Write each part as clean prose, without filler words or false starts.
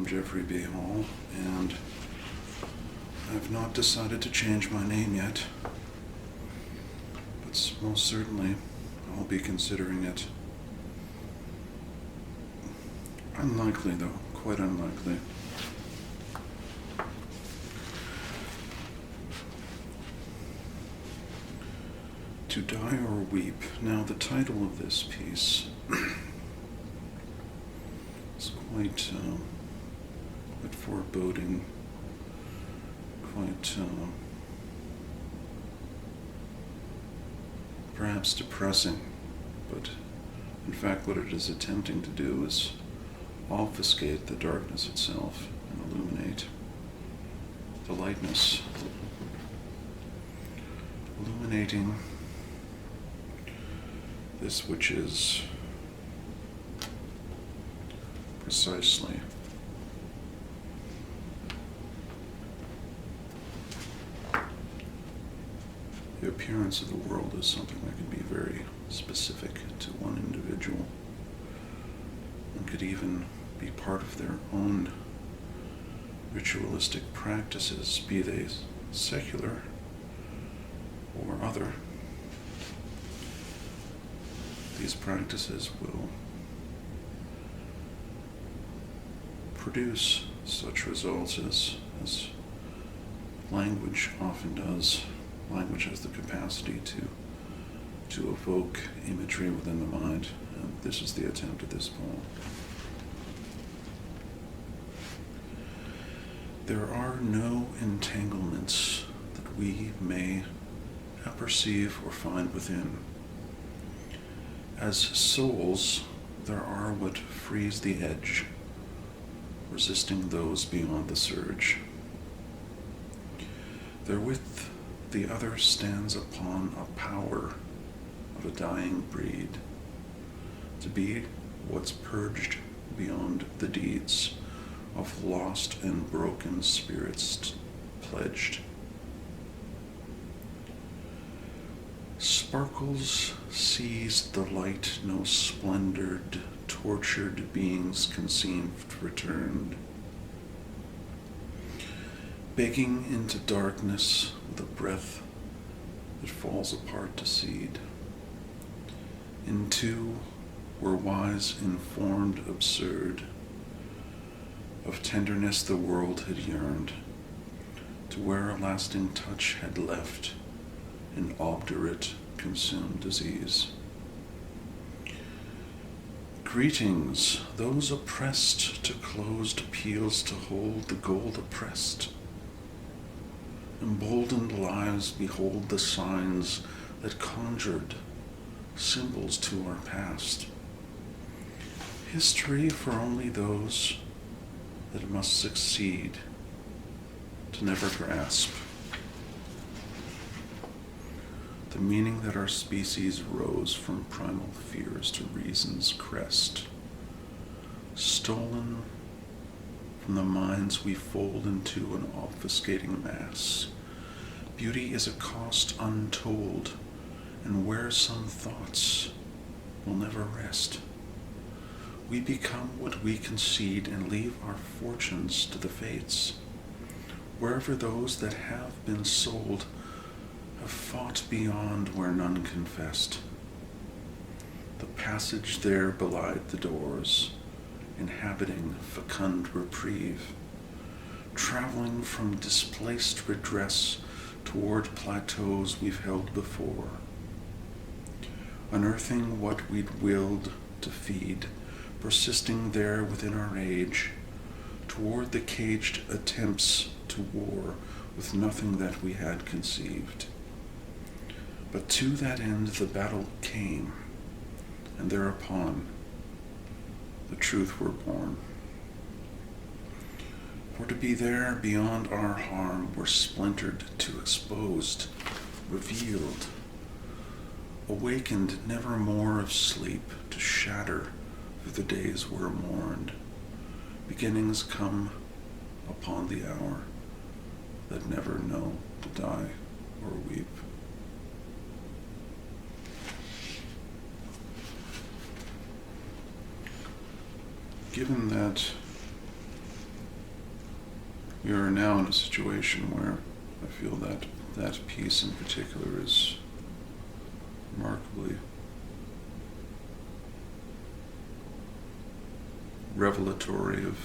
I'm Jeffrey B. Holl, and I've not decided to change my name yet, but most certainly I'll be considering it. Unlikely, though, quite unlikely. To Die or Weep. Now, the title of this piece is quite foreboding, quite perhaps depressing, but in fact what it is attempting to do is obfuscate the darkness itself and illuminate the lightness, illuminating this which is precisely the appearance of the world is something that can be very specific to one individual and could even be part of their own ritualistic practices, be they secular or other. These practices will produce such results as language often does. Language has the capacity to evoke imagery within the mind, and this is the attempt at this poem. There are no entanglements that we may apperceive or find within. As souls, there are what frees the edge, resisting those beyond the surge. Therewith the other stands upon a power of a dying breed, to be what's purged beyond the deeds of lost and broken spirits pledged. Sparkles seized the light, no splendored, tortured beings conceived returned, begging into darkness with a breath that falls apart to seed. Into were wise, informed, absurd, of tenderness the world had yearned, to where a lasting touch had left an obdurate, consumed disease. Greetings, those oppressed to closed appeals to hold the gold oppressed. Emboldened lives behold the signs that conjured symbols to our past. History for only those that must succeed to never grasp the meaning that our species rose from primal fears to reason's crest, stolen from the minds we fold into an obfuscating mass. Beauty is a cost untold, and where some thoughts will never rest. We become what we concede and leave our fortunes to the fates. Wherever those that have been sold have fought beyond where none confessed. The passage there belied the doors, inhabiting fecund reprieve, traveling from displaced redress toward plateaus we've held before, unearthing what we'd willed to feed, persisting there within our age, toward the caged attempts to war with nothing that we had conceived. But to that end the battle came, and thereupon the truth were born. For to be there beyond our harm were splintered to exposed, revealed, awakened never more of sleep to shatter through the days were mourned. Beginnings come upon the hour that never know to die or weep. Given that We are now in a situation where I feel that that piece in particular is remarkably revelatory of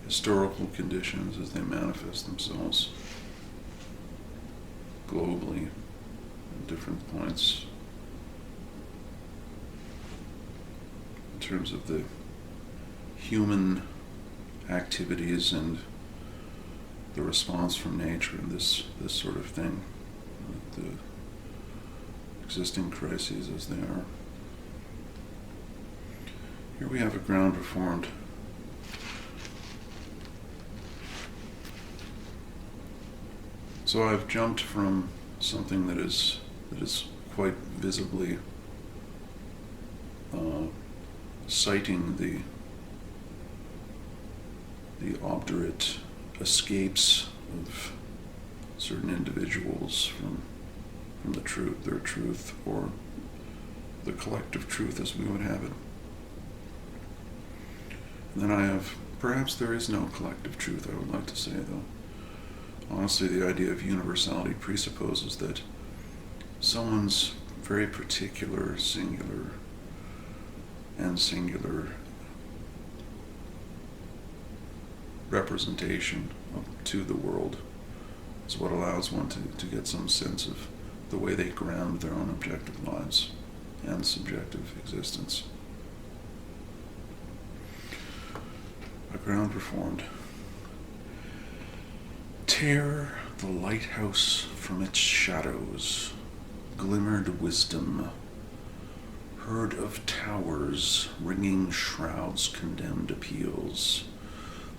historical conditions as they manifest themselves globally at different points in terms of the human activities and the response from nature and this sort of thing, the existing crises as they are. Here we have a ground reformed. So I've jumped from something that is quite visibly citing the obdurate escapes of certain individuals from the truth, their truth, or the collective truth as we would have it. And then I have, perhaps there is no collective truth, I would like to say, though. Honestly, the idea of universality presupposes that someone's very particular, singular representation to the world is what allows one to get some sense of the way they ground their own objective lives and subjective existence. A ground reformed. Tear the lighthouse from its shadows, glimmered wisdom, heard of towers, ringing shrouds, condemned appeals,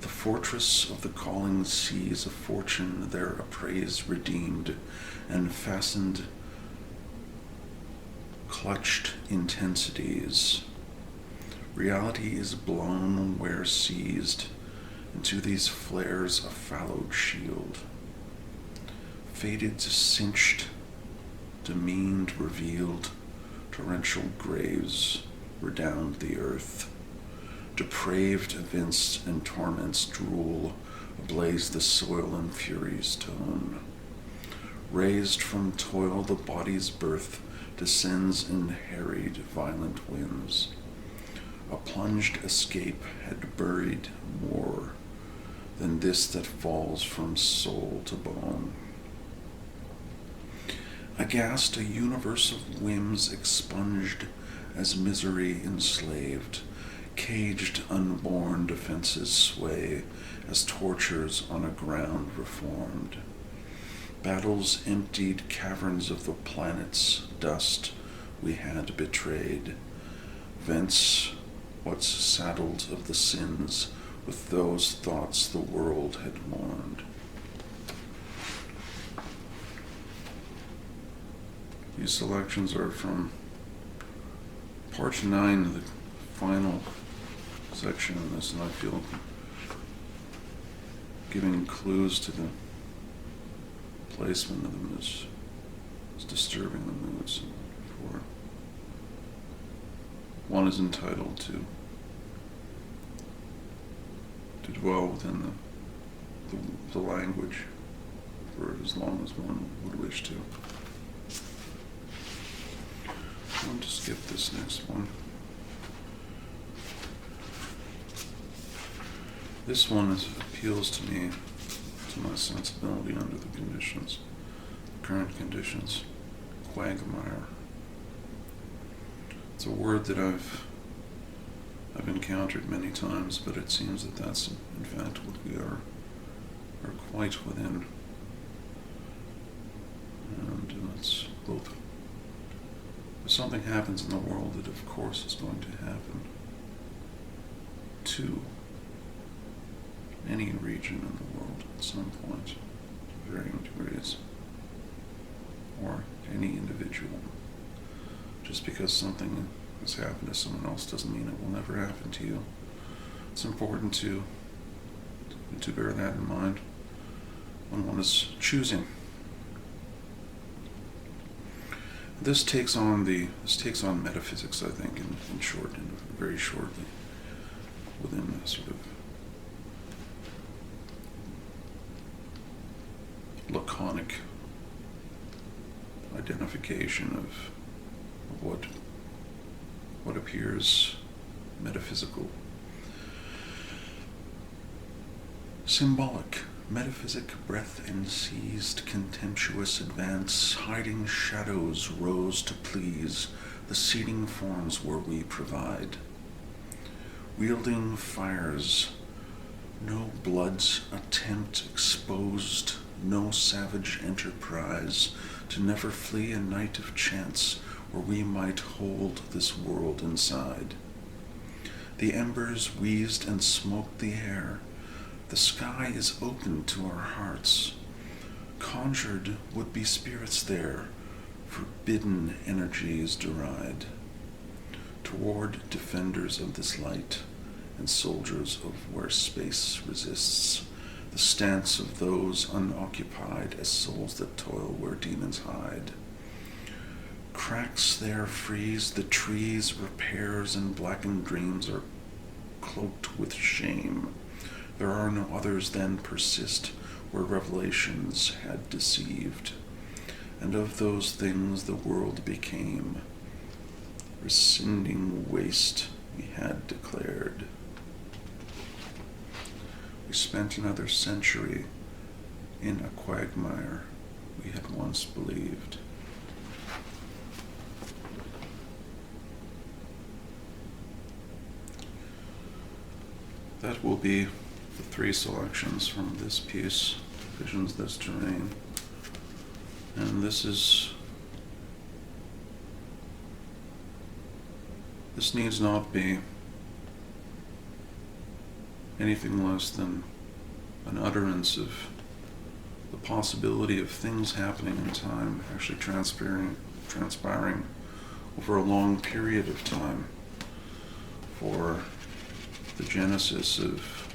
the fortress of the calling seas of fortune there appraised, redeemed, and fastened, clutched intensities. Reality is blown where seized, into these flares a fallowed shield. Faded, cinched, demeaned, revealed, torrential graves redound the earth. Depraved events and torments drool, ablaze the soil in fury's tone. Raised from toil the body's birth descends in harried, violent winds. A plunged escape had buried more than this that falls from soul to bone. Aghast, a universe of whims expunged as misery enslaved, caged unborn defenses sway as tortures on a ground reformed. Battles emptied caverns of the planet's dust we had betrayed, vents what's saddled of the sins with those thoughts the world had mourned. These selections are from part 9, the final section in this, and I feel giving clues to the placement of them is disturbing the moods. For one is entitled to dwell within the language for as long as one would wish to. I'm going to skip this next one. This one appeals to me, to my sensibility under the conditions, the current conditions. Quagmire. It's a word that I've encountered many times, but it seems that that's in fact what we are quite within. And it's both. If something happens in the world that of course is going to happen to any region in the world at some point, to varying degrees, or any individual. Just because something has happened to someone else doesn't mean it will never happen to you. It's important to bear that in mind when one is choosing. This takes on metaphysics, I think, in short, and very shortly, within a sort of laconic identification of what appears metaphysical. Symbolic, metaphysic, breath and seized, contemptuous advance, hiding shadows rose to please the seating forms where we provide. Wielding fires, no blood's attempt exposed, no savage enterprise, to never flee a night of chance where we might hold this world inside. The embers wheezed and smoked the air. The sky is open to our hearts. Conjured would-be spirits there, forbidden energies deride. Toward defenders of this light and soldiers of where space resists, the stance of those unoccupied as souls that toil where demons hide. Cracks there freeze the trees, repairs and blackened dreams are cloaked with shame. There are no others then persist where revelations had deceived, and of those things the world became, rescinding waste we had declared. We spent another century in a quagmire we had once believed. That will be the 3 selections from this piece, Visions This Terrain. And this needs not be anything less than an utterance of the possibility of things happening in time, actually transpiring over a long period of time, for the genesis of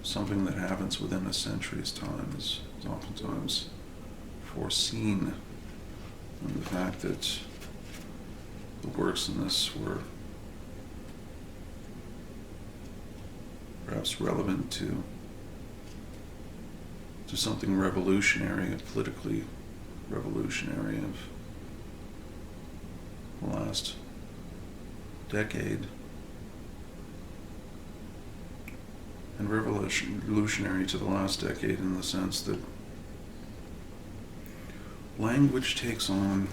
something that happens within a century's time is oftentimes foreseen, and the fact that the works in this were perhaps relevant to something revolutionary, politically revolutionary of the last decade, and revolutionary to the last decade in the sense that language takes on,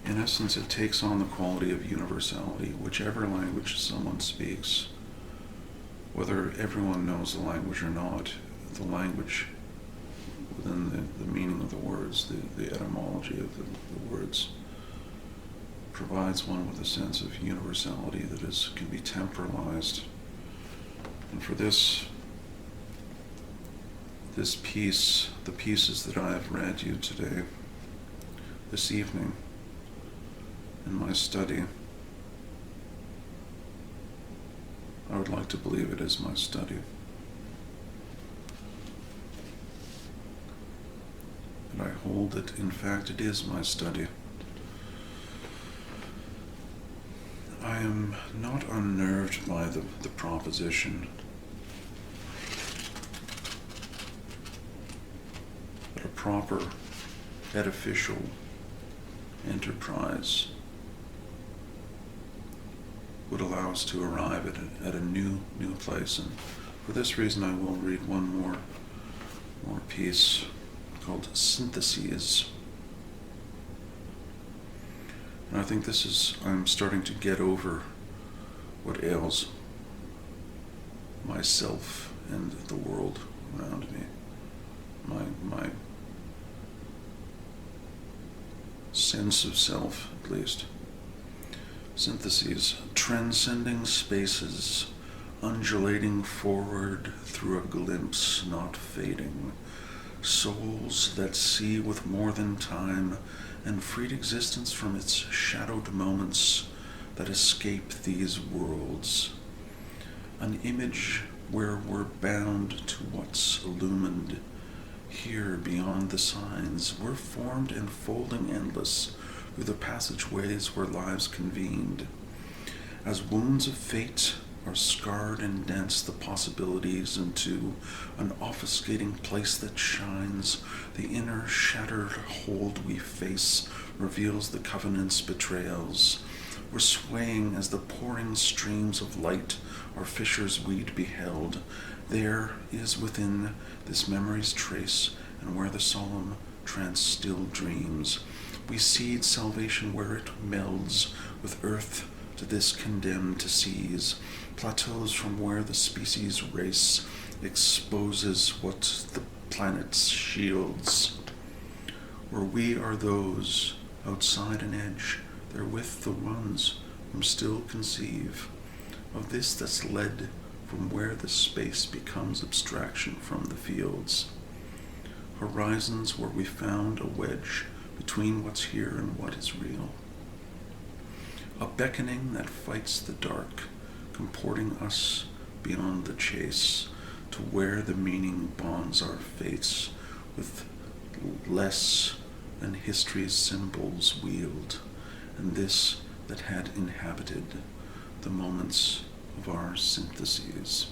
in essence, it takes on the quality of universality. Whichever language someone speaks, whether everyone knows the language or not, the language within the meaning of the words, the etymology of the words, provides one with a sense of universality that can be temporalized. And for this piece, the pieces that I have read you today, this evening, in my study, I would like to believe it is my study. And I hold that, in fact, it is my study. I am not unnerved by the proposition that a proper edificial enterprise would allow us to arrive at a new place. And for this reason, I will read one more piece called Syntheses. And I think I'm starting to get over what ails myself and the world around me. My sense of self, at least. Syntheses, transcending spaces, undulating forward through a glimpse not fading. Souls that see with more than time, and freed existence from its shadowed moments that escape these worlds. An image where we're bound to what's illumined. Here, beyond the signs, we're formed and folding endless through the passageways where lives convened. As wounds of fate, are scarred and dents the possibilities into an obfuscating place that shines. The inner shattered hold we face reveals the covenant's betrayals. We're swaying as the pouring streams of light are fissures we'd beheld. There is within this memory's trace, and where the solemn trance still dreams. We seed salvation where it melds with earth to this condemned to seize. Plateaus from where the species race exposes what the planet shields. Where we are those outside an edge, therewith the ones whom still conceive of this that's led from where the space becomes abstraction from the fields. Horizons where we found a wedge between what's here and what is real. A beckoning that fights the dark, comporting us beyond the chase to where the meaning bonds our fates with less than history's symbols wield, and this that had inhabited the moments of our syntheses.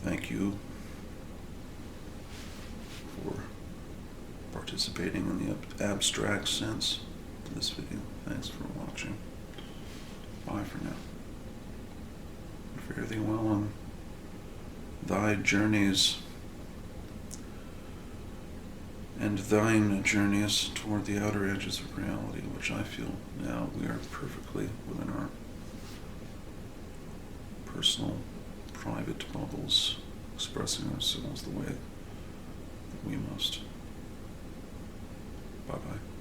Thank you for participating in the abstract sense of this video. Thanks for watching. Bye for now. Fare thee well on thy journeys and thine journeys toward the outer edges of reality, which I feel now we are perfectly within our personal, private bubbles, expressing ourselves the way that we must. Bye-bye.